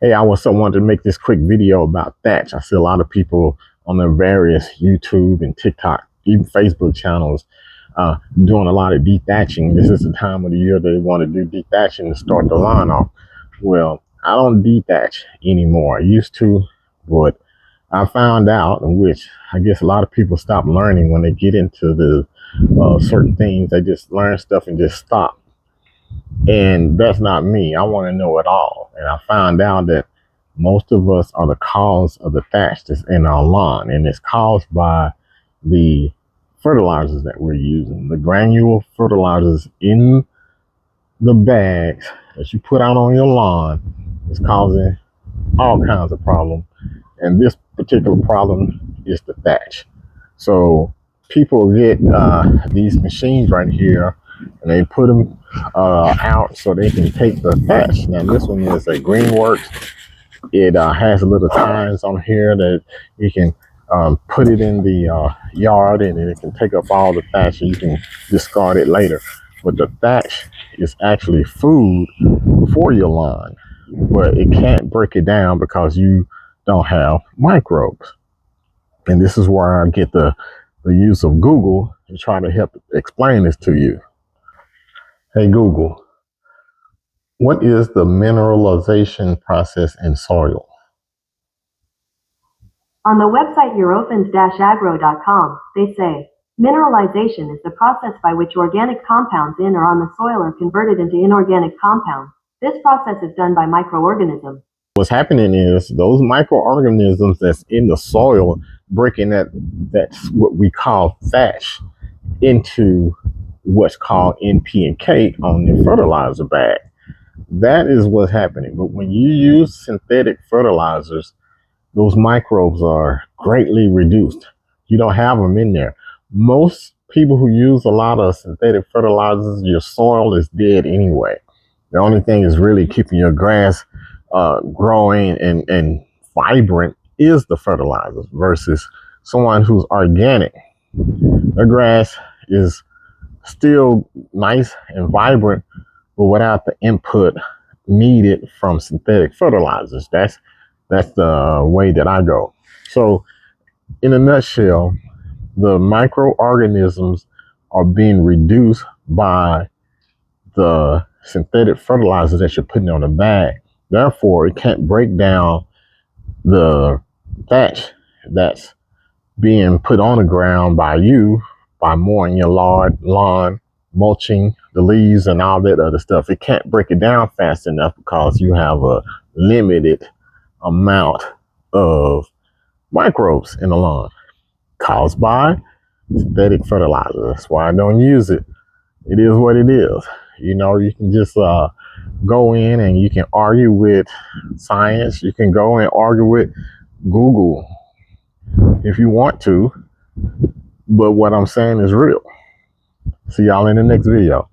Hey, I was so wanted to make this quick video about thatch. I see a lot of people on their various YouTube and TikTok, even Facebook channels, doing a lot of dethatching. This is the time of the year they want to do dethatching to start the lawn off. Well, I don't dethatch anymore. I used to, but I found out, in which I guess a lot of people stop learning when they get into the certain things. They just learn stuff and just stop. And that's not me. I want to know it all. And I found out that most of us are the cause of the thatch that's in our lawn. And it's caused by the fertilizers that we're using. The granule fertilizers in the bags that you put out on your lawn is causing all kinds of problems. And this particular problem is the thatch. So people get these machines right here and they put them out so they can take the thatch. Now this one is a Greenworks. It has little tines on here that you can put it in the yard and it can take up all the thatch and you can discard it later. But the thatch is actually food for your lawn, but it can't break it down because you don't have microbes. And this is where I get the use of Google to try to help explain this to you. Hey Google, what is the mineralization process in soil? On the website eurofins-agro.com, they say, mineralization is the process by which organic compounds in or on the soil are converted into inorganic compounds. This process is done by microorganisms. What's happening is those microorganisms that's in the soil breaking that's what we call thatch into what's called NP and K on the fertilizer bag. That is what's happening. But when you use synthetic fertilizers, those microbes are greatly reduced. You don't have them in there. Most people who use a lot of synthetic fertilizers, your soil is dead anyway. The only thing is really keeping your grass growing and vibrant is the fertilizers versus someone who's organic. The grass is still nice and vibrant, but without the input needed from synthetic fertilizers. That's the way that I go. So in a nutshell, the microorganisms are being reduced by the synthetic fertilizer that you're putting on the bag. Therefore, it can't break down the thatch that's being put on the ground by you by mowing your lawn, mulching the leaves and all that other stuff. It can't break it down fast enough because you have a limited amount of microbes in the lawn caused by synthetic fertilizer. That's why I don't use it. It is what it is. You know, you can just go in and you can argue with science. You can go and argue with Google if you want to. But what I'm saying is real. See y'all in the next video.